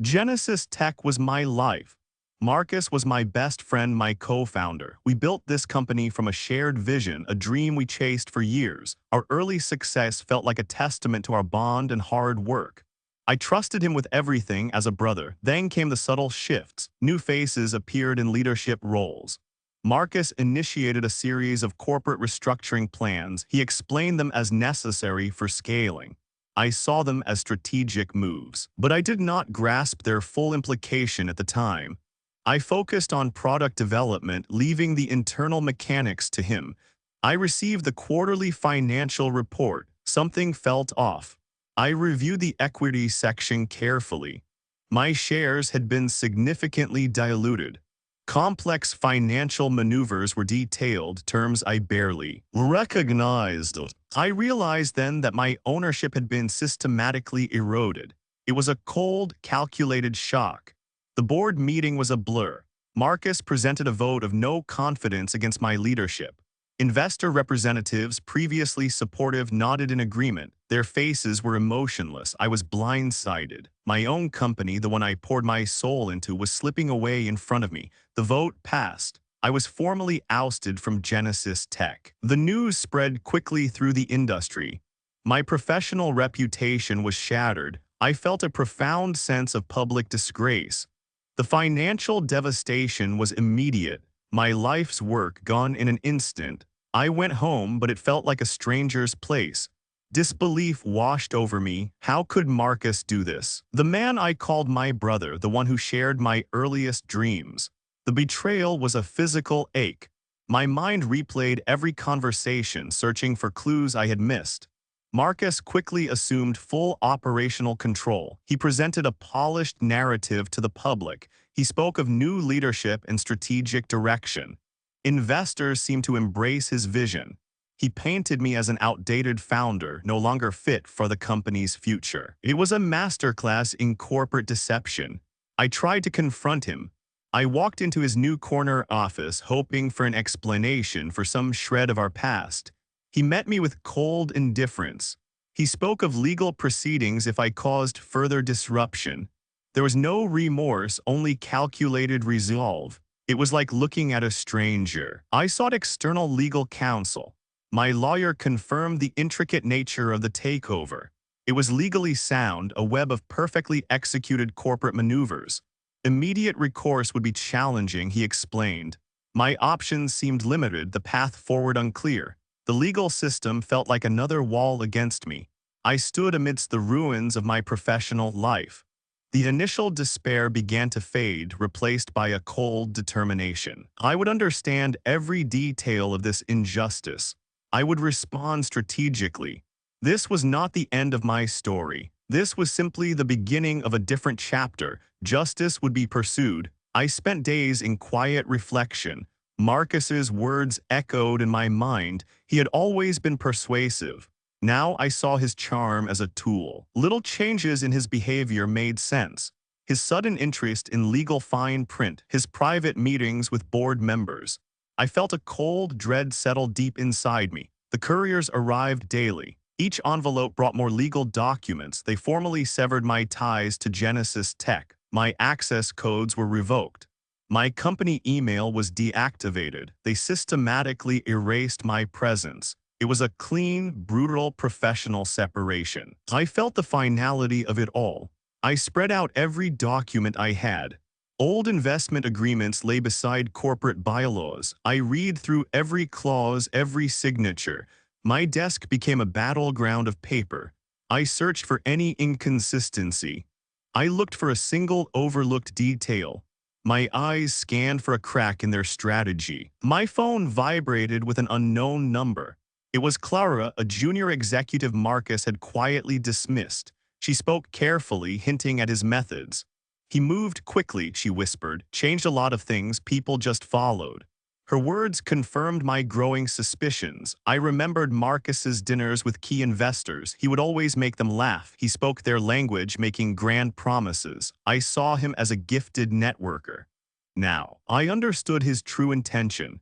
Genesis Tech was my life. Marcus was my best friend, my co-founder. We built this company from a shared vision, a dream we chased for years. Our early success felt like a testament to our bond and hard work. I trusted him with everything as a brother. Then came the subtle shifts. New faces appeared in leadership roles. Marcus initiated a series of corporate restructuring plans. He explained them as necessary for scaling. I saw them as strategic moves, but I did not grasp their full implication at the time. I focused on product development, leaving the internal mechanics to him. I received the quarterly financial report. Something felt off. I reviewed the equity section carefully. My shares had been significantly diluted. Complex financial maneuvers were detailed, terms I barely recognized. I realized then that my ownership had been systematically eroded. It was a cold, calculated shock. The board meeting was a blur. Marcus presented a vote of no confidence against my leadership. Investor representatives, previously supportive, nodded in agreement. Their faces were emotionless. I was blindsided. My own company, the one I poured my soul into, was slipping away in front of me. The vote passed. I was formally ousted from Genesis Tech. The news spread quickly through the industry. My professional reputation was shattered. I felt a profound sense of public disgrace. The financial devastation was immediate. My life's work gone in an instant. I went home, but it felt like a stranger's place. Disbelief washed over me. How could Marcus do this? The man I called my brother, the one who shared my earliest dreams. The betrayal was a physical ache. My mind replayed every conversation, searching for clues I had missed. Marcus quickly assumed full operational control. He presented a polished narrative to the public. He spoke of new leadership and strategic direction. Investors seemed to embrace his vision. He painted me as an outdated founder, no longer fit for the company's future. It was a masterclass in corporate deception. I tried to confront him. I walked into his new corner office, hoping for an explanation for some shred of our past. He met me with cold indifference. He spoke of legal proceedings if I caused further disruption. There was no remorse, only calculated resolve. It was like looking at a stranger. I sought external legal counsel. My lawyer confirmed the intricate nature of the takeover. It was legally sound, a web of perfectly executed corporate maneuvers. Immediate recourse would be challenging, he explained. My options seemed limited, the path forward unclear. The legal system felt like another wall against me. I stood amidst the ruins of my professional life. The initial despair began to fade, replaced by a cold determination. I would understand every detail of this injustice. I would respond strategically. This was not the end of my story. This was simply the beginning of a different chapter. Justice would be pursued. I spent days in quiet reflection. Marcus's words echoed in my mind. He had always been persuasive. Now I saw his charm as a tool. Little changes in his behavior made sense. His sudden interest in legal fine print, his private meetings with board members. I felt a cold dread settle deep inside me. The couriers arrived daily. Each envelope brought more legal documents. They formally severed my ties to Genesis Tech. My access codes were revoked. My company email was deactivated. They systematically erased my presence. It was a clean, brutal, professional separation. I felt the finality of it all. I spread out every document I had. Old investment agreements lay beside corporate bylaws. I read through every clause, every signature. My desk became a battleground of paper. I searched for any inconsistency. I looked for a single overlooked detail. My eyes scanned for a crack in their strategy. My phone vibrated with an unknown number. It was Clara, a junior executive Marcus had quietly dismissed. She spoke carefully, hinting at his methods. He moved quickly, she whispered, changed a lot of things, people just followed. Her words confirmed my growing suspicions. I remembered Marcus's dinners with key investors. He would always make them laugh. He spoke their language, making grand promises. I saw him as a gifted networker. Now, I understood his true intention.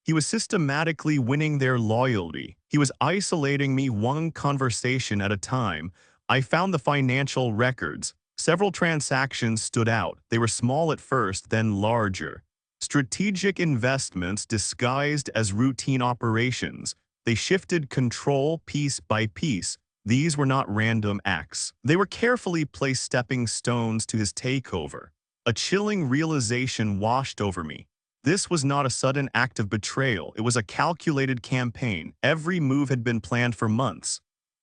He was systematically winning their loyalty. He was isolating me one conversation at a time. I found the financial records. Several transactions stood out. They were small at first, then larger. Strategic investments disguised as routine operations. They shifted control piece by piece. These were not random acts. They were carefully placed stepping stones to his takeover. A chilling realization washed over me. This was not a sudden act of betrayal. It was a calculated campaign. Every move had been planned for months.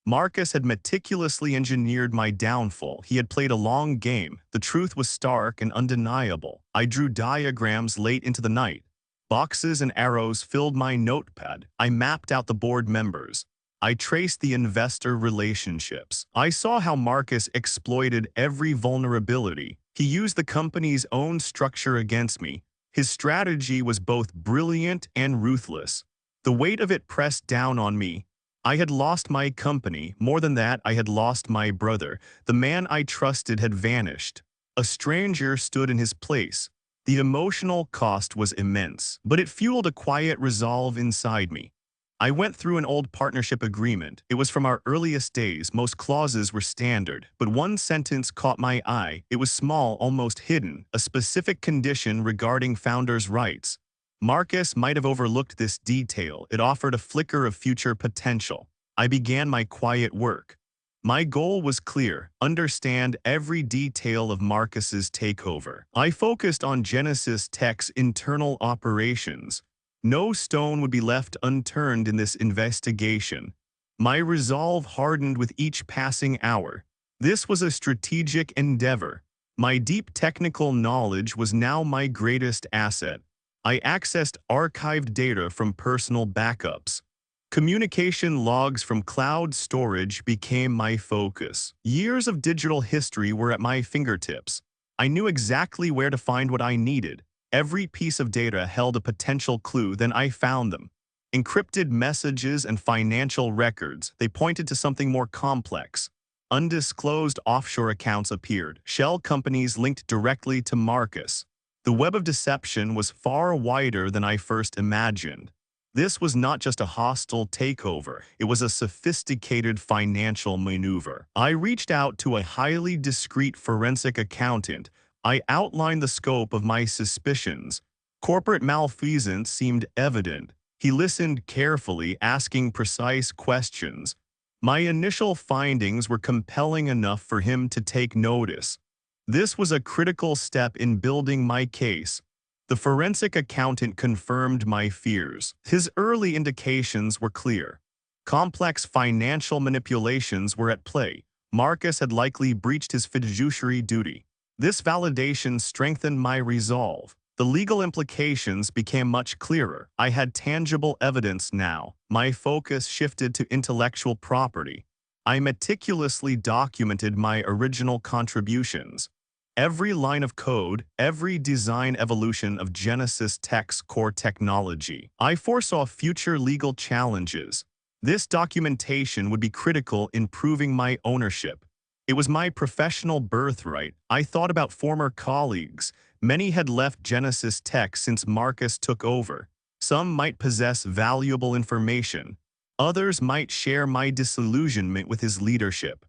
Marcus had meticulously engineered my downfall. He had played a long game. The truth was stark and undeniable. I drew diagrams late into the night. Boxes and arrows filled my notepad. I mapped out the board members. I traced the investor relationships. I saw how Marcus exploited every vulnerability. He used the company's own structure against me. His strategy was both brilliant and ruthless. The weight of it pressed down on me. I had lost my company. More than that, I had lost my brother. The man I trusted had vanished. A stranger stood in his place. The emotional cost was immense, but it fueled a quiet resolve inside me. I went through an old partnership agreement. It was from our earliest days. Most clauses were standard, but one sentence caught my eye. It was small, almost hidden, a specific condition regarding founders' rights. Marcus might have overlooked this detail. It offered a flicker of future potential. I began my quiet work. My goal was clear: understand every detail of Marcus's takeover. I focused on Genesis Tech's internal operations. No stone would be left unturned in this investigation. My resolve hardened with each passing hour. This was a strategic endeavor. My deep technical knowledge was now my greatest asset. I accessed archived data from personal backups. Communication logs from cloud storage became my focus. Years of digital history were at my fingertips. I knew exactly where to find what I needed. Every piece of data held a potential clue, then I found them. Encrypted messages and financial records, they pointed to something more complex. Undisclosed offshore accounts appeared, shell companies linked directly to Marcus. The web of deception was far wider than I first imagined. This was not just a hostile takeover, it was a sophisticated financial maneuver. I reached out to a highly discreet forensic accountant. I outlined the scope of my suspicions. Corporate malfeasance seemed evident. He listened carefully, asking precise questions. My initial findings were compelling enough for him to take notice. This was a critical step in building my case. The forensic accountant confirmed my fears. His early indications were clear. Complex financial manipulations were at play. Marcus had likely breached his fiduciary duty. This validation strengthened my resolve. The legal implications became much clearer. I had tangible evidence now. My focus shifted to intellectual property. I meticulously documented my original contributions. Every line of code, every design evolution of Genesis Tech's core technology. I foresaw future legal challenges. This documentation would be critical in proving my ownership. It was my professional birthright. I thought about former colleagues. Many had left Genesis Tech since Marcus took over. Some might possess valuable information. Others might share my disillusionment with his leadership.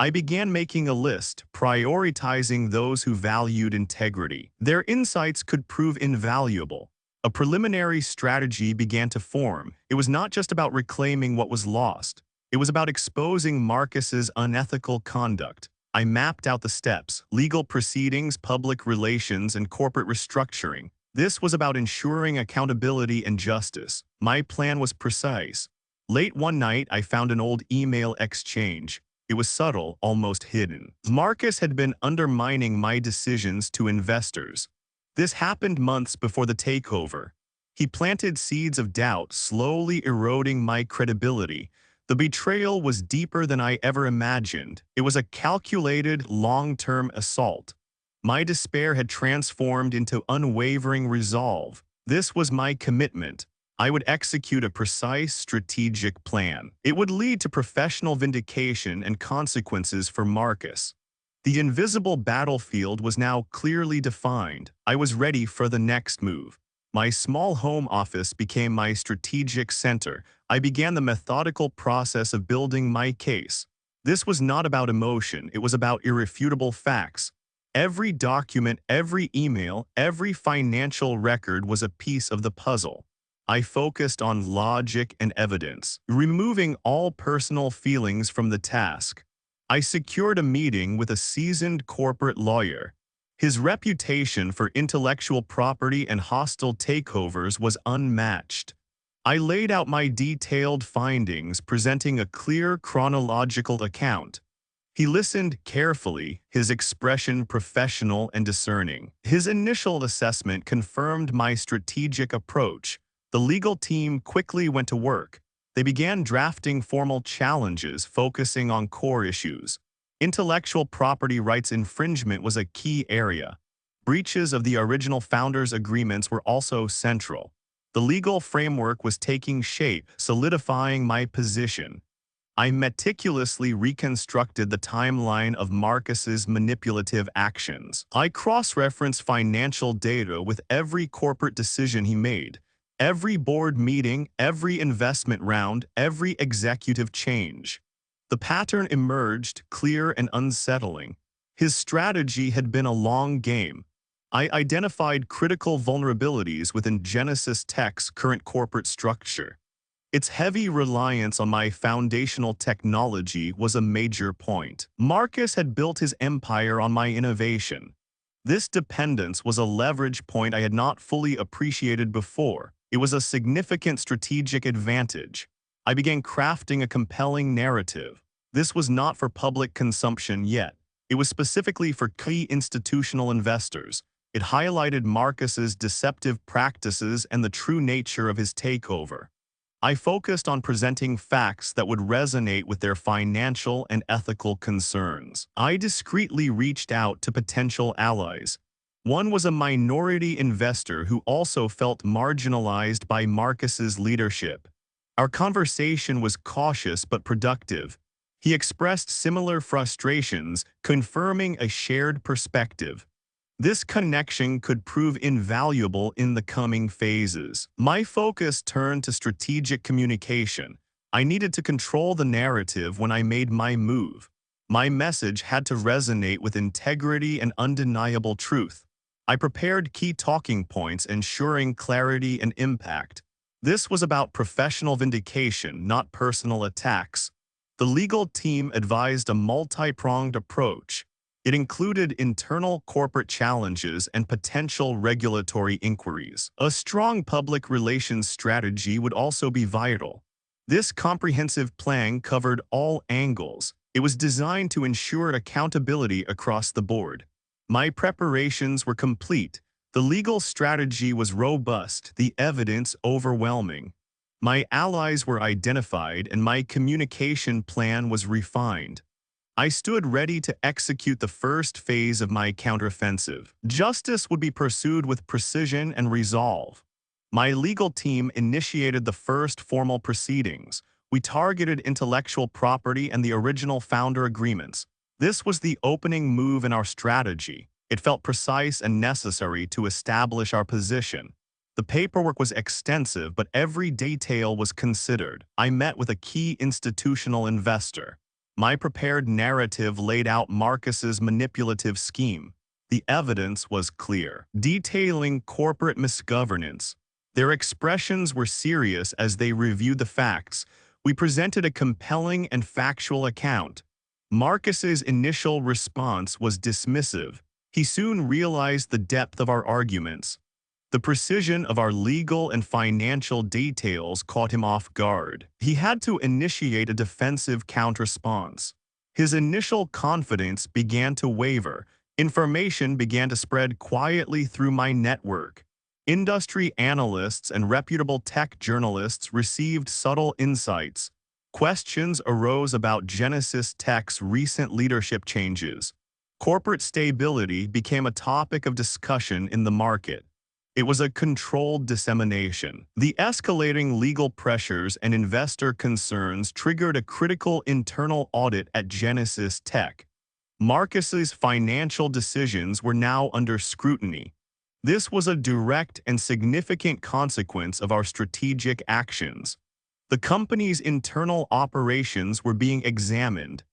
I began making a list, prioritizing those who valued integrity. Their insights could prove invaluable. A preliminary strategy began to form. It was not just about reclaiming what was lost. It was about exposing Marcus's unethical conduct. I mapped out the steps: legal proceedings, public relations, and corporate restructuring. This was about ensuring accountability and justice. My plan was precise. Late one night, I found an old email exchange. It was subtle, almost hidden. Marcus had been undermining my decisions to investors. This happened months before the takeover. He planted seeds of doubt, slowly eroding my credibility. The betrayal was deeper than I ever imagined. It was a calculated, long-term assault. My despair had transformed into unwavering resolve. This was my commitment. I would execute a precise, strategic plan. It would lead to professional vindication and consequences for Marcus. The invisible battlefield was now clearly defined. I was ready for the next move. My small home office became my strategic center. I began the methodical process of building my case. This was not about emotion, it was about irrefutable facts. Every document, every email, every financial record was a piece of the puzzle. I focused on logic and evidence, removing all personal feelings from the task. I secured a meeting with a seasoned corporate lawyer. His reputation for intellectual property and hostile takeovers was unmatched. I laid out my detailed findings, presenting a clear chronological account. He listened carefully, his expression professional and discerning. His initial assessment confirmed my strategic approach. The legal team quickly went to work. They began drafting formal challenges focusing on core issues. Intellectual property rights infringement was a key area. Breaches of the original founders' agreements were also central. The legal framework was taking shape, solidifying my position. I meticulously reconstructed the timeline of Marcus's manipulative actions. I cross-referenced financial data with every corporate decision he made, every board meeting, every investment round, every executive change. The pattern emerged, clear and unsettling. His strategy had been a long game. I identified critical vulnerabilities within Genesis Tech's current corporate structure. Its heavy reliance on my foundational technology was a major point. Marcus had built his empire on my innovation. This dependence was a leverage point I had not fully appreciated before. It was a significant strategic advantage. I began crafting a compelling narrative. This was not for public consumption yet. It was specifically for key institutional investors. It highlighted Marcus's deceptive practices and the true nature of his takeover. I focused on presenting facts that would resonate with their financial and ethical concerns. I discreetly reached out to potential allies. One was a minority investor who also felt marginalized by Marcus's leadership. Our conversation was cautious but productive. He expressed similar frustrations, confirming a shared perspective. This connection could prove invaluable in the coming phases. My focus turned to strategic communication. I needed to control the narrative when I made my move. My message had to resonate with integrity and undeniable truth. I prepared key talking points, ensuring clarity and impact. This was about professional vindication, not personal attacks. The legal team advised a multi-pronged approach. It included internal corporate challenges and potential regulatory inquiries. A strong public relations strategy would also be vital. This comprehensive plan covered all angles. It was designed to ensure accountability across the board. My preparations were complete. The legal strategy was robust, the evidence overwhelming. My allies were identified and my communication plan was refined. I stood ready to execute the first phase of my counteroffensive. Justice would be pursued with precision and resolve. My legal team initiated the first formal proceedings. We targeted intellectual property and the original founder agreements. This was the opening move in our strategy. It felt precise and necessary to establish our position. The paperwork was extensive, but every detail was considered. I met with a key institutional investor. My prepared narrative laid out Marcus's manipulative scheme. The evidence was clear, detailing corporate misgovernance. Their expressions were serious as they reviewed the facts. We presented a compelling and factual account. Marcus's initial response was dismissive. He soon realized the depth of our arguments. The precision of our legal and financial details caught him off guard. He had to initiate a defensive counterresponse. His initial confidence began to waver. Information began to spread quietly through my network. Industry analysts and reputable tech journalists received subtle insights. Questions arose about Genesis Tech's recent leadership changes. Corporate stability became a topic of discussion in the market. It was a controlled dissemination. The escalating legal pressures and investor concerns triggered a critical internal audit at Genesis Tech. Marcus's financial decisions were now under scrutiny. This was a direct and significant consequence of our strategic actions. The company's internal operations were being examined.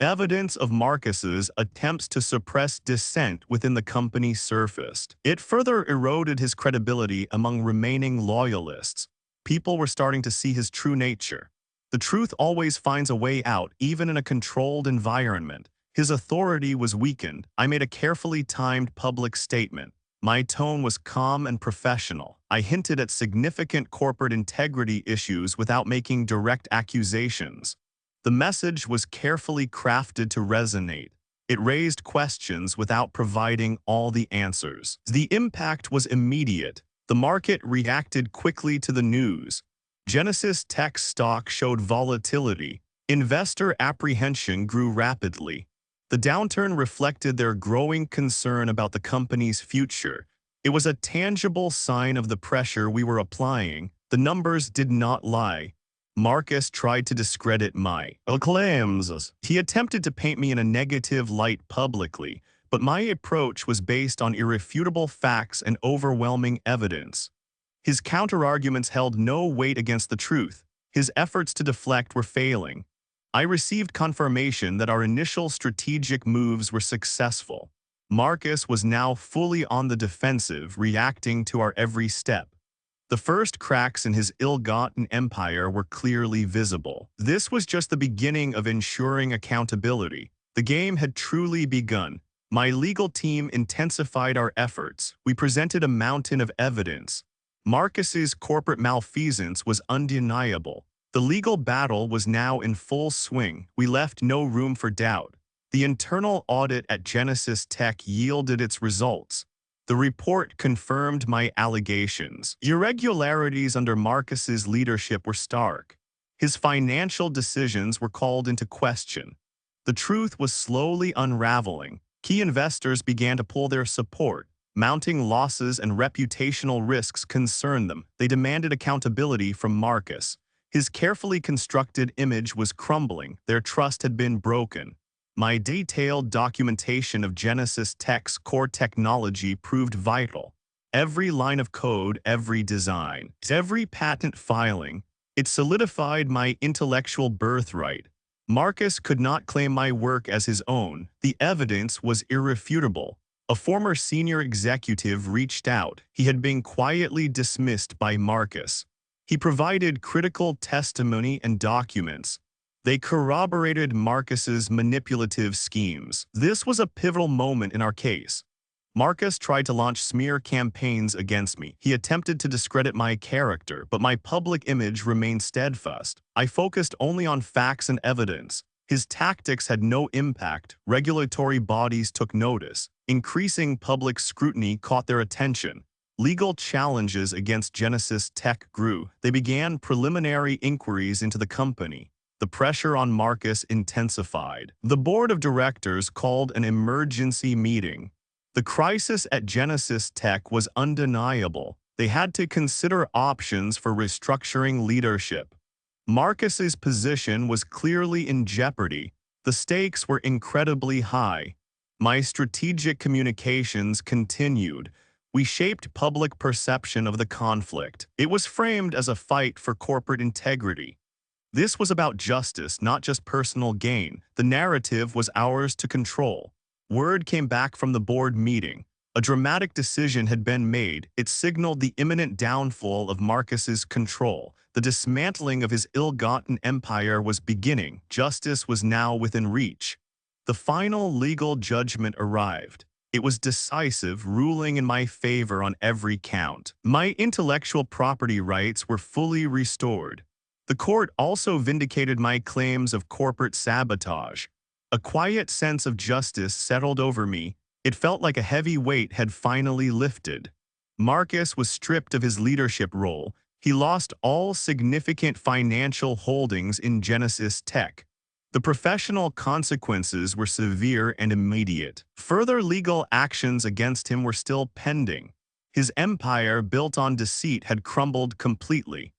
Evidence of Marcus's attempts to suppress dissent within the company surfaced. It further eroded his credibility among remaining loyalists. People were starting to see his true nature. The truth always finds a way out, even in a controlled environment. His authority was weakened. I made a carefully timed public statement. My tone was calm and professional. I hinted at significant corporate integrity issues without making direct accusations. The message was carefully crafted to resonate. It raised questions without providing all the answers. The impact was immediate. The market reacted quickly to the news. Genesis Tech stock showed volatility. Investor apprehension grew rapidly. The downturn reflected their growing concern about the company's future. It was a tangible sign of the pressure we were applying. The numbers did not lie. Marcus tried to discredit my claims. He attempted to paint me in a negative light publicly, but my approach was based on irrefutable facts and overwhelming evidence. His counterarguments held no weight against the truth. His efforts to deflect were failing. I received confirmation that our initial strategic moves were successful. Marcus was now fully on the defensive, reacting to our every step. The first cracks in his ill-gotten empire were clearly visible. This was just the beginning of ensuring accountability. The game had truly begun. My legal team intensified our efforts. We presented a mountain of evidence. Marcus's corporate malfeasance was undeniable. The legal battle was now in full swing. We left no room for doubt. The internal audit at Genesis Tech yielded its results. The report confirmed my allegations. Irregularities under Marcus's leadership were stark. His financial decisions were called into question. The truth was slowly unraveling. Key investors began to pull their support. Mounting losses and reputational risks concerned them. They demanded accountability from Marcus. His carefully constructed image was crumbling. Their trust had been broken. My detailed documentation of Genesis Tech's core technology proved vital. Every line of code, every design, every patent filing, it solidified my intellectual birthright. Marcus could not claim my work as his own. The evidence was irrefutable. A former senior executive reached out. He had been quietly dismissed by Marcus. He provided critical testimony and documents. They corroborated Marcus's manipulative schemes. This was a pivotal moment in our case. Marcus tried to launch smear campaigns against me. He attempted to discredit my character, but my public image remained steadfast. I focused only on facts and evidence. His tactics had no impact. Regulatory bodies took notice. Increasing public scrutiny caught their attention. Legal challenges against Genesis Tech grew. They began preliminary inquiries into the company. The pressure on Marcus intensified. The board of directors called an emergency meeting. The crisis at Genesis Tech was undeniable. They had to consider options for restructuring leadership. Marcus's position was clearly in jeopardy. The stakes were incredibly high. My strategic communications continued. We shaped public perception of the conflict. It was framed as a fight for corporate integrity. This was about justice, not just personal gain. The narrative was ours to control. Word came back from the board meeting. A dramatic decision had been made. It signaled the imminent downfall of Marcus's control. The dismantling of his ill-gotten empire was beginning. Justice was now within reach. The final legal judgment arrived. It was decisive, ruling in my favor on every count. My intellectual property rights were fully restored. The court also vindicated my claims of corporate sabotage. A quiet sense of justice settled over me. It felt like a heavy weight had finally lifted. Marcus was stripped of his leadership role. He lost all significant financial holdings in Genesis Tech. The professional consequences were severe and immediate. Further legal actions against him were still pending. His empire, built on deceit, had crumbled completely.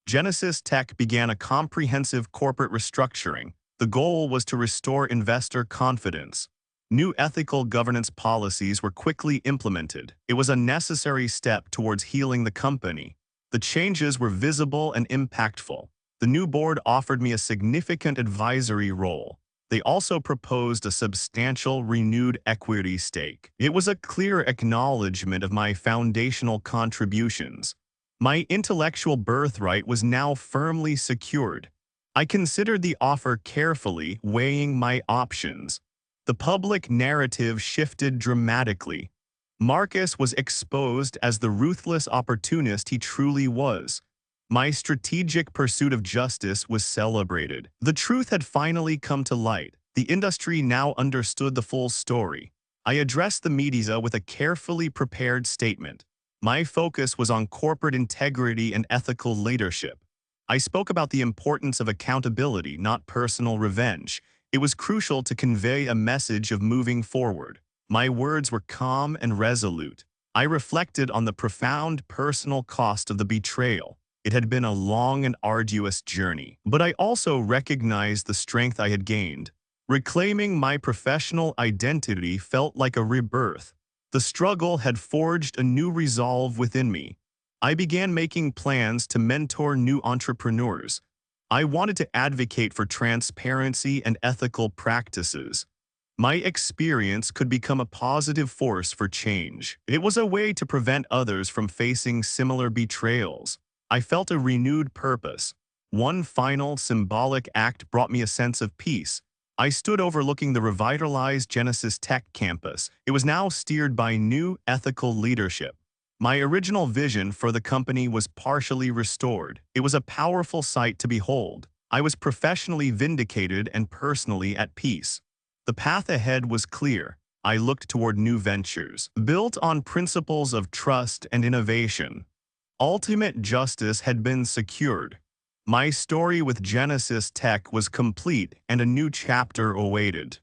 Genesis Tech began a comprehensive corporate restructuring. The goal was to restore investor confidence. New ethical governance policies were quickly implemented. It was a necessary step towards healing the company. The changes were visible and impactful. The new board offered me a significant advisory role. They also proposed a substantial renewed equity stake. It was a clear acknowledgement of my foundational contributions. My intellectual birthright was now firmly secured. I considered the offer carefully, weighing my options. The public narrative shifted dramatically. Marcus was exposed as the ruthless opportunist he truly was. My strategic pursuit of justice was celebrated. The truth had finally come to light. The industry now understood the full story. I addressed the media with a carefully prepared statement. My focus was on corporate integrity and ethical leadership. I spoke about the importance of accountability, not personal revenge. It was crucial to convey a message of moving forward. My words were calm and resolute. I reflected on the profound personal cost of the betrayal. It had been a long and arduous journey, but I also recognized the strength I had gained. Reclaiming my professional identity felt like a rebirth. The struggle had forged a new resolve within me. I began making plans to mentor new entrepreneurs. I wanted to advocate for transparency and ethical practices. My experience could become a positive force for change. It was a way to prevent others from facing similar betrayals. I felt a renewed purpose. One final symbolic act brought me a sense of peace. I stood overlooking the revitalized Genesis Tech campus. It was now steered by new ethical leadership. My original vision for the company was partially restored. It was a powerful sight to behold. I was professionally vindicated and personally at peace. The path ahead was clear. I looked toward new ventures, built on principles of trust and innovation. Ultimate justice had been secured. My story with Genesis Tech was complete and a new chapter awaited.